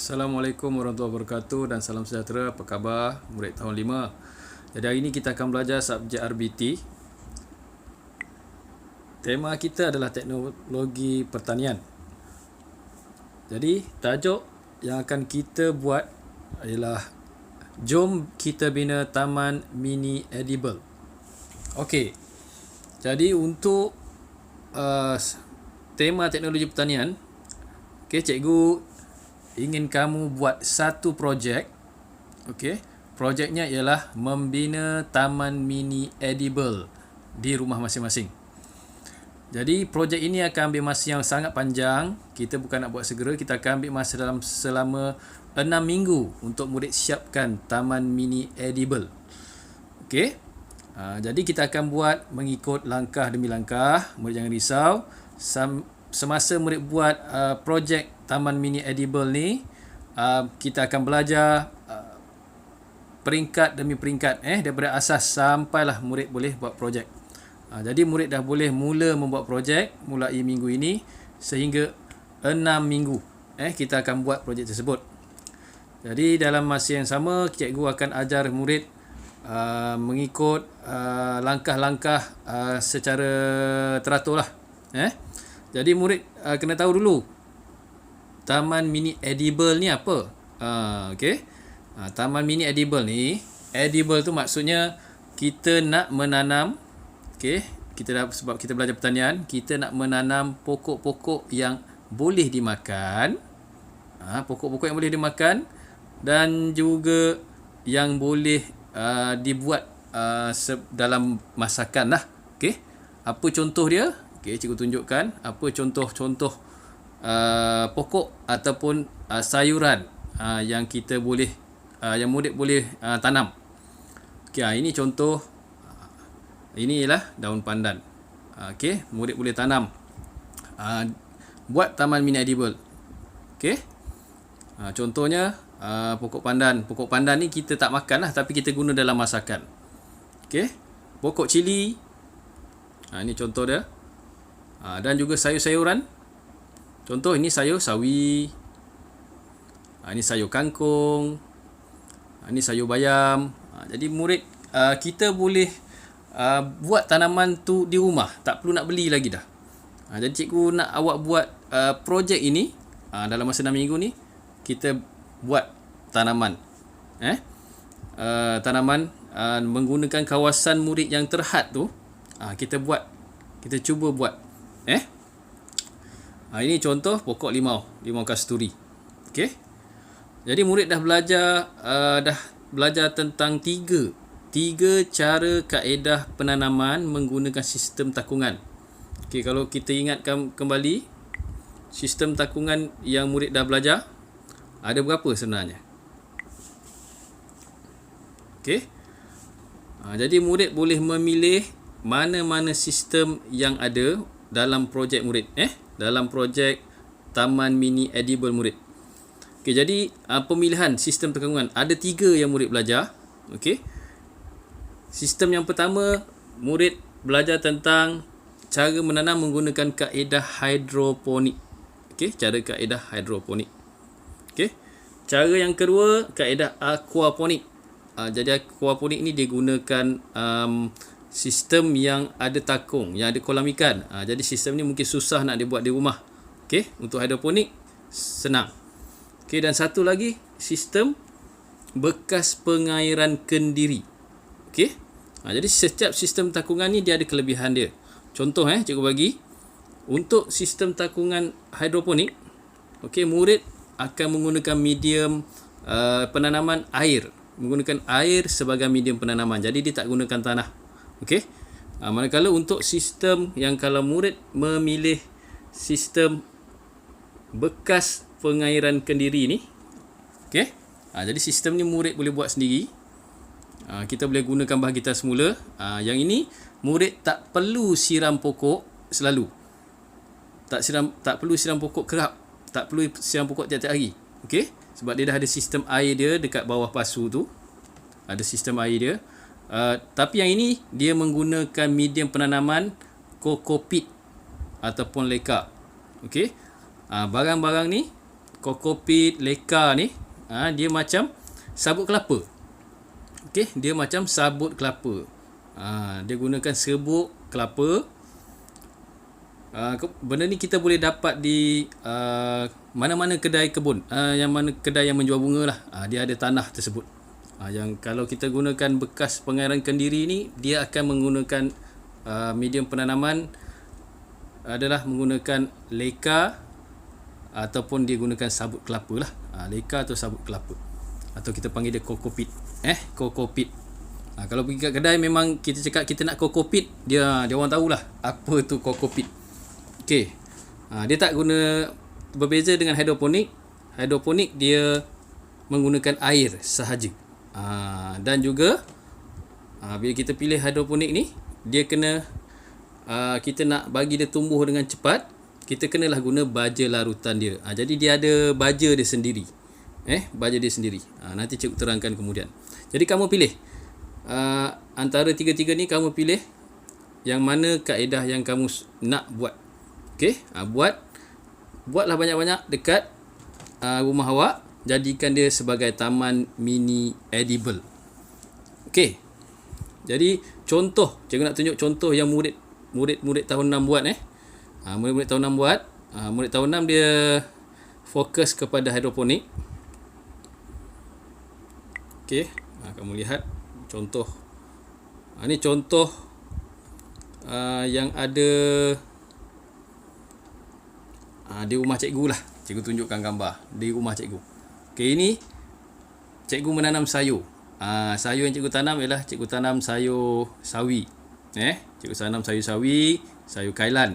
Assalamualaikum warahmatullahi wabarakatuh dan salam sejahtera. Apa khabar murid tahun 5? Jadi hari ini kita akan belajar subjek RBT. Tema kita adalah teknologi pertanian. Jadi tajuk yang akan kita buat ialah jom kita bina taman mini edible. Okey. Jadi untuk tema teknologi pertanian, cikgu ingin kamu buat satu projek. Okey. Projeknya ialah membina taman mini edible di rumah masing-masing. Jadi projek ini akan ambil masa yang sangat panjang. Kita bukan nak buat segera, kita akan ambil masa selama 6 minggu untuk murid siapkan taman mini edible. Okey. Jadi kita akan buat mengikut langkah demi langkah. Murid jangan risau. Semasa murid buat projek taman mini edible ni, kita akan belajar peringkat demi peringkat, daripada asas sampailah murid boleh buat projek. Jadi murid dah boleh mula membuat projek mulai minggu ini sehingga 6 minggu kita akan buat projek tersebut. Jadi dalam masa yang sama, cikgu akan ajar murid mengikut langkah-langkah secara teratur lah. Jadi murid kena tahu dulu taman mini edible ni apa. Okey. Taman mini edible ni, edible tu maksudnya kita nak menanam, okey, sebab kita belajar pertanian, kita nak menanam pokok-pokok yang boleh dimakan. Pokok-pokok yang boleh dimakan dan juga yang boleh dibuat dalam masakan lah. Okey. Apa contoh dia? Okey, cikgu tunjukkan apa contoh-contoh pokok ataupun sayuran yang kita boleh yang murid boleh tanam. Okey, ini contoh. Ini ialah daun pandan. Okey, murid boleh tanam. Buat taman mini edible. Okey. Contohnya pokok pandan. Pokok pandan ni kita tak makan lah, tapi kita guna dalam masakan. Okey. Pokok cili. Ini contoh dia. Dan juga sayur-sayuran. Contoh ini sayur sawi. Ini sayur kangkung. Ini sayur bayam. Jadi murid kita boleh buat tanaman tu di rumah, tak perlu nak beli lagi dah. Jadi cikgu nak awak buat projek ini dalam masa 6 minggu ni, kita buat tanaman. Tanaman menggunakan kawasan murid yang terhad tu, kita cuba buat. Ini contoh pokok limau kasturi. Okey. Jadi murid dah belajar tentang tiga cara kaedah penanaman menggunakan sistem takungan. Okey, kalau kita ingatkan kembali, sistem takungan yang murid dah belajar ada berapa sebenarnya? Okey. Jadi murid boleh memilih mana-mana sistem yang ada dalam projek murid, dalam projek taman mini edible murid. Okey, jadi pemilihan sistem takungan ada 3 yang murid belajar. Okey. Sistem yang pertama, murid belajar tentang cara menanam menggunakan kaedah hidroponik. Okey, kaedah hidroponik. Okey. Cara yang kedua, kaedah aquaponik. Jadi aquaponik ni digunakan sistem yang ada takung, yang ada kolam ikan. Jadi sistem ni mungkin susah nak dibuat di rumah. Okey, untuk hidroponik senang. Okey, dan satu lagi, sistem bekas pengairan kendiri. Okey. Jadi setiap sistem takungan ni dia ada kelebihan dia. Contoh cikgu bagi, untuk sistem takungan hidroponik, okey, murid akan menggunakan medium penanaman air, menggunakan air sebagai medium penanaman. Jadi dia tak gunakan tanah. Okey. Manakala untuk sistem yang kalau murid memilih sistem bekas pengairan kendiri ni, okey. Jadi sistem ni murid boleh buat sendiri. Kita boleh gunakan bahan kita semula. Yang ini murid tak perlu siram pokok selalu. Tak perlu siram pokok kerap. Tak perlu siram pokok tiap-tiap hari. Okey. Sebab dia dah ada sistem air dia dekat bawah pasu tu. Ada sistem air dia. Tapi yang ini dia menggunakan medium penanaman kokopit ataupun leka. Okey. Barang-barang ni kokopit, leka ni, dia macam sabut kelapa. Okey, dia macam sabut kelapa. Dia gunakan serbuk kelapa. Benda ni kita boleh dapat di mana-mana kedai kebun, yang mana kedai yang menjual bunga lah. Dia ada tanah tersebut. Yang kalau kita gunakan bekas pengairan kendiri ni, dia akan menggunakan medium penanaman adalah menggunakan leka ataupun dia gunakan sabut kelapa lah. Leka atau sabut kelapa, atau kita panggil dia kokopit. Kokopit. Kalau pergi kat kedai memang kita cakap kita nak kokopit, dia orang tahulah apa tu kokopit. Okey. Dia tak guna, berbeza dengan hidroponik. Hidroponik dia menggunakan air sahaja. Dan juga bila kita pilih hidroponik ni, dia kena kita nak bagi dia tumbuh dengan cepat, kita kenalah guna baja larutan dia. Jadi dia ada baja dia sendiri. Baja dia sendiri. Nanti cikgu terangkan kemudian. Jadi kamu pilih antara tiga-tiga ni, kamu pilih yang mana kaedah yang kamu nak buat. Okey, buatlah banyak-banyak dekat rumah awak. Jadikan dia sebagai taman mini edible. Okey. Jadi contoh, cikgu nak tunjuk contoh yang murid tahun 6 buat. Murid-murid tahun 6 buat. Murid tahun 6 dia fokus kepada hidroponik. Okey, kamu lihat contoh. Ini contoh yang ada di rumah cikgu lah. Cikgu tunjukkan gambar di rumah cikgu. Okey, ini cikgu menanam sayur. Sayur yang cikgu tanam ialah cikgu tanam sayur sawi. Cikgu tanam sayur sawi, sayur kailan.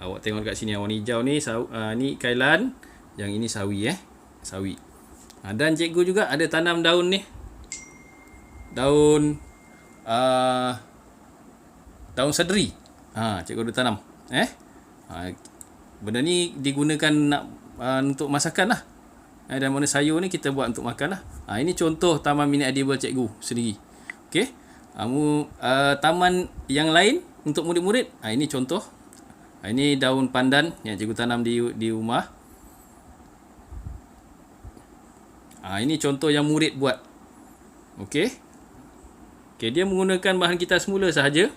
Awak tengok dekat sini warna hijau ni, ni kailan, yang ini sawi. Sawi. Dan cikgu juga ada tanam daun ni. Daun sederi. Cikgu ada tanam. Benda ni digunakan untuk masakan lah. Dan mana sayur ni kita buat untuk makan lah. Ini contoh taman mini edible cikgu sendiri. Okey. Taman yang lain untuk murid-murid, ini contoh. Ini daun pandan yang cikgu tanam di rumah. Ini contoh yang murid buat. Okey. Dia menggunakan bahan kita semula sahaja.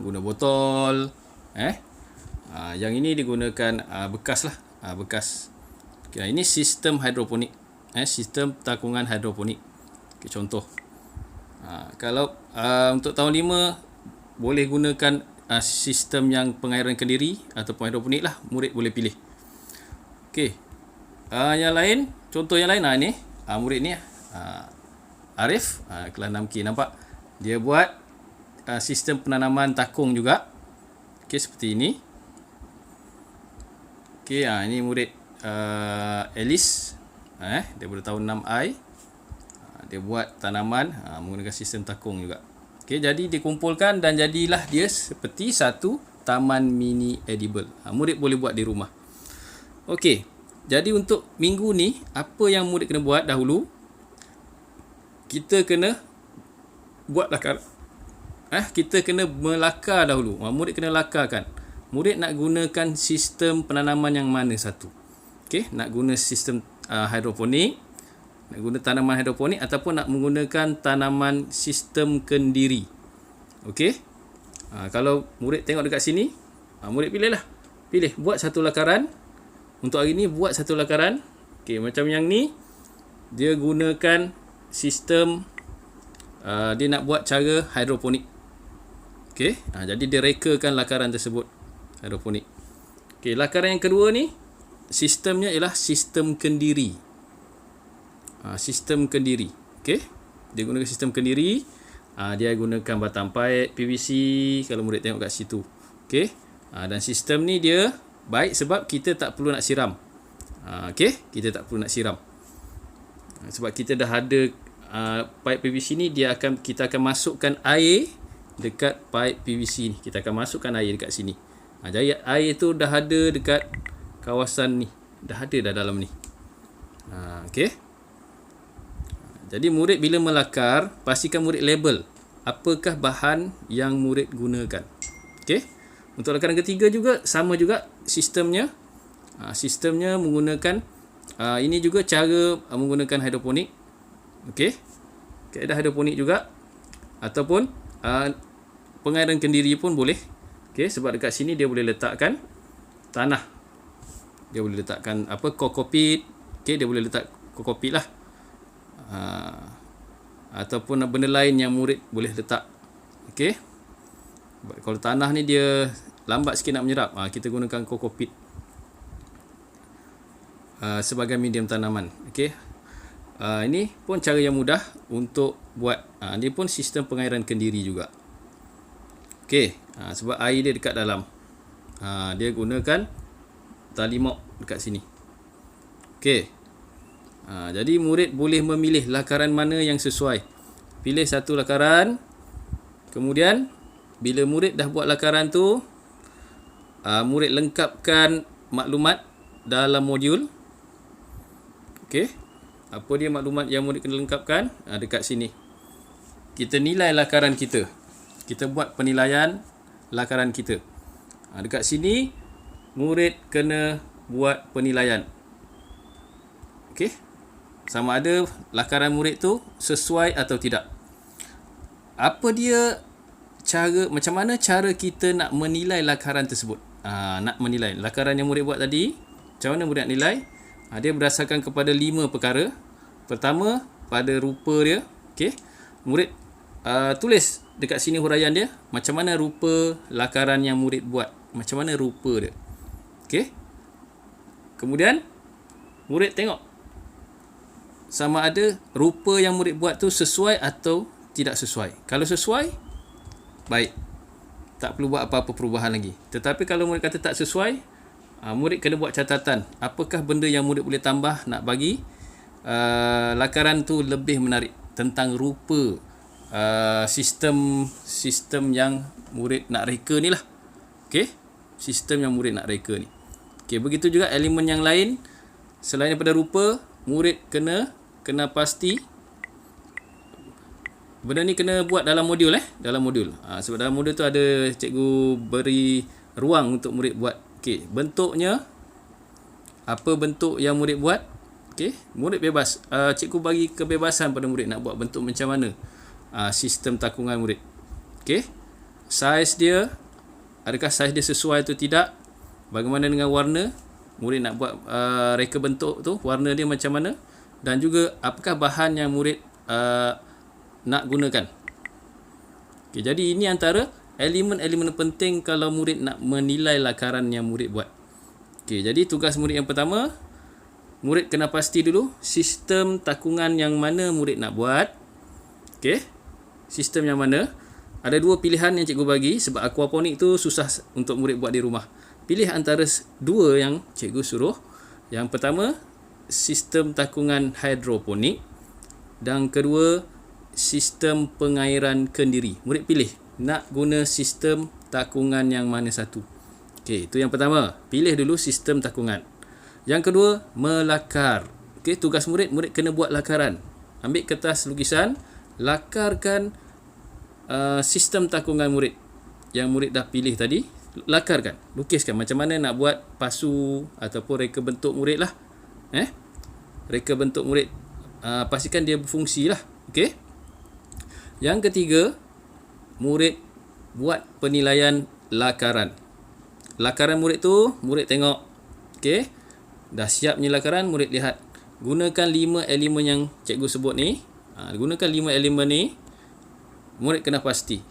Guna botol. Yang ini digunakan bekas lah. Bekas. Ini sistem hidroponik. Sistem takungan hidroponik. Contoh. Kalau untuk tahun 5 boleh gunakan sistem yang pengairan kendiri ataupun hidroponik lah. Murid boleh pilih. Okey. Yang lain, contoh yang lain ni. Murid ni Arif, kelas 6K, nampak? Dia buat sistem penanaman takung juga. Okey, seperti ini. Okey, ini murid Alice, daripada tahun 6I. Dia buat tanaman menggunakan sistem takung juga. Okey, jadi dikumpulkan dan jadilah dia seperti satu taman mini edible. Murid boleh buat di rumah. Okey, jadi untuk minggu ni, apa yang murid kena buat dahulu? Kita kena buat lakar. Kita kena melakar dahulu. Murid kena lakarkan. Murid nak gunakan sistem penanaman yang mana satu? Okey, nak guna sistem hidroponik, nak guna tanaman hidroponik, ataupun nak menggunakan tanaman sistem kendiri. Okey. Kalau murid tengok dekat sini, murid pilihlah. Pilih buat satu lakaran. Untuk hari ni buat satu lakaran. Okey, macam yang ni dia gunakan sistem dia nak buat cara hidroponik. Okey, jadi dia rekakan lakaran tersebut hidroponik. Okey, lakaran yang kedua ni sistemnya ialah sistem kendiri. Sistem kendiri. Okey, dia gunakan sistem kendiri. Dia gunakan batang pipe PVC kalau murid tengok kat situ. Okey, dan sistem ni dia baik sebab kita tak perlu nak siram. Okey, kita tak perlu nak siram. Sebab kita dah ada pipe PVC ni, kita akan masukkan air dekat pipe PVC ni. Kita akan masukkan air dekat sini. Jadi air tu dah ada dekat kawasan ni. Dah ada dah dalam ni. Okey. Jadi murid bila melakar, pastikan murid label apakah bahan yang murid gunakan. Okey. Untuk lakaran ketiga juga sama juga sistemnya. Sistemnya menggunakan ini juga cara menggunakan hidroponik. Okey. Kaedah hidroponik juga, ataupun pengairan kendiri pun boleh. Okey, sebab dekat sini dia boleh letakkan tanah. Dia boleh letakkan kokopit. Okey, dia boleh letak kokopit lah. Ataupun benda lain yang murid boleh letak. Okey. Kalau tanah ni dia lambat sikit nak menyerap, kita gunakan kokopit sebagai medium tanaman. Okey. Ini pun cara yang mudah untuk buat. Dia pun sistem pengairan kendiri juga. Okey. Sebab air dia dekat dalam. Dia gunakan tali mop dekat sini. Okey. Jadi murid boleh memilih lakaran mana yang sesuai. Pilih satu lakaran. Kemudian bila murid dah buat lakaran tu, murid lengkapkan maklumat dalam modul. Okey. Apa dia maklumat yang murid kena lengkapkan? Dekat sini. Kita nilai lakaran kita. Kita buat penilaian lakaran kita. Dekat sini murid kena buat penilaian. Okey. Sama ada lakaran murid tu sesuai atau tidak. Apa dia macam mana cara kita nak menilai lakaran tersebut? Nak menilai lakaran yang murid buat tadi, macam mana murid nak nilai? Dia berdasarkan kepada 5 perkara. Pertama, pada rupa dia. Okey. Murid tulis dekat sini huraian dia, macam mana rupa lakaran yang murid buat. Macam mana rupa dia. Okey. Kemudian murid tengok sama ada rupa yang murid buat tu sesuai atau tidak sesuai. Kalau sesuai, baik. Tak perlu buat apa-apa perubahan lagi. Tetapi kalau murid kata tak sesuai, murid kena buat catatan. Apakah benda yang murid boleh tambah nak bagi lakaran tu lebih menarik, tentang rupa sistem yang murid nak reka ni lah. Okey, sistem yang murid nak reka ni. Okey, begitu juga elemen yang lain selain daripada rupa, murid kena pasti benda ni kena buat dalam modul dalam modul. Sebab dalam modul tu ada cikgu beri ruang untuk murid buat. Okey, bentuknya apa bentuk yang murid buat. Okey, murid bebas. Cikgu bagi kebebasan pada murid nak buat bentuk macam mana. Sistem takungan murid. Okey. Saiz dia, adakah saiz dia sesuai atau tidak? Bagaimana dengan warna? Murid nak buat reka bentuk tu, warna dia macam mana? Dan juga apakah bahan yang murid nak gunakan. Okey, jadi ini antara elemen-elemen penting kalau murid nak menilai lakaran yang murid buat. Okey, jadi tugas murid yang pertama, murid kena pasti dulu sistem takungan yang mana murid nak buat. Okey. Sistem yang mana? Ada 2 pilihan yang cikgu bagi sebab aquaponik tu susah untuk murid buat di rumah. Pilih antara 2 yang cikgu suruh. Yang pertama, sistem takungan hidroponik, dan kedua, sistem pengairan kendiri. Murid pilih nak guna sistem takungan yang mana satu. Okey, itu yang pertama. Pilih dulu sistem takungan. Yang kedua, melakar. Okey, tugas murid kena buat lakaran. Ambil kertas lukisan, lakarkan sistem takungan murid yang murid dah pilih tadi. Lakarkan, lukiskan macam mana nak buat pasu ataupun reka bentuk murid lah. Reka bentuk murid, pastikan dia berfungsi lah. Okey. Yang ketiga, murid buat penilaian lakaran. Lakaran murid tu, murid tengok. Okey. Dah siap ni lakaran, murid lihat. Gunakan 5 elemen yang cikgu sebut ni. Gunakan 5 elemen ni. Murid kena pasti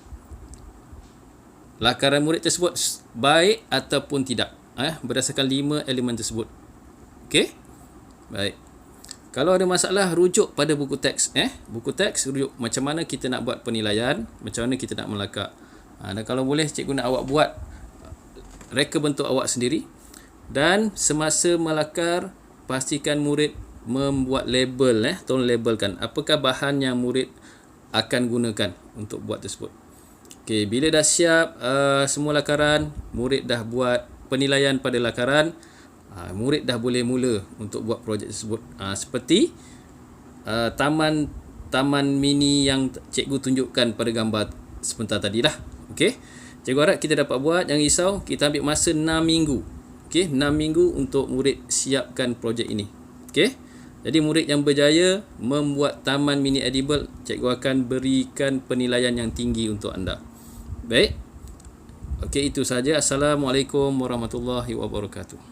lakaran murid tersebut baik ataupun tidak. Berdasarkan 5 elemen tersebut. Okey. Baik. Kalau ada masalah, rujuk pada buku teks. Buku teks, rujuk macam mana kita nak buat penilaian, macam mana kita nak melakar. Dan kalau boleh, cikgu nak awak buat reka bentuk awak sendiri. Dan semasa melakar, pastikan murid membuat label. Tolong labelkan apakah bahan yang murid akan gunakan untuk buat tersebut. Okey, bila dah siap semua lakaran, murid dah buat penilaian pada lakaran, murid dah boleh mula untuk buat projek tersebut. Seperti taman mini yang cikgu tunjukkan pada gambar sebentar tadi lah. Okey. Cikgu harap kita dapat buat, jangan risau. Kita ambil masa 6 minggu. Okey, 6 minggu untuk murid siapkan projek ini. Okey. Jadi murid yang berjaya membuat taman mini edible, cikgu akan berikan penilaian yang tinggi untuk anda. Baik. Okey, itu saja. Assalamualaikum warahmatullahi wabarakatuh.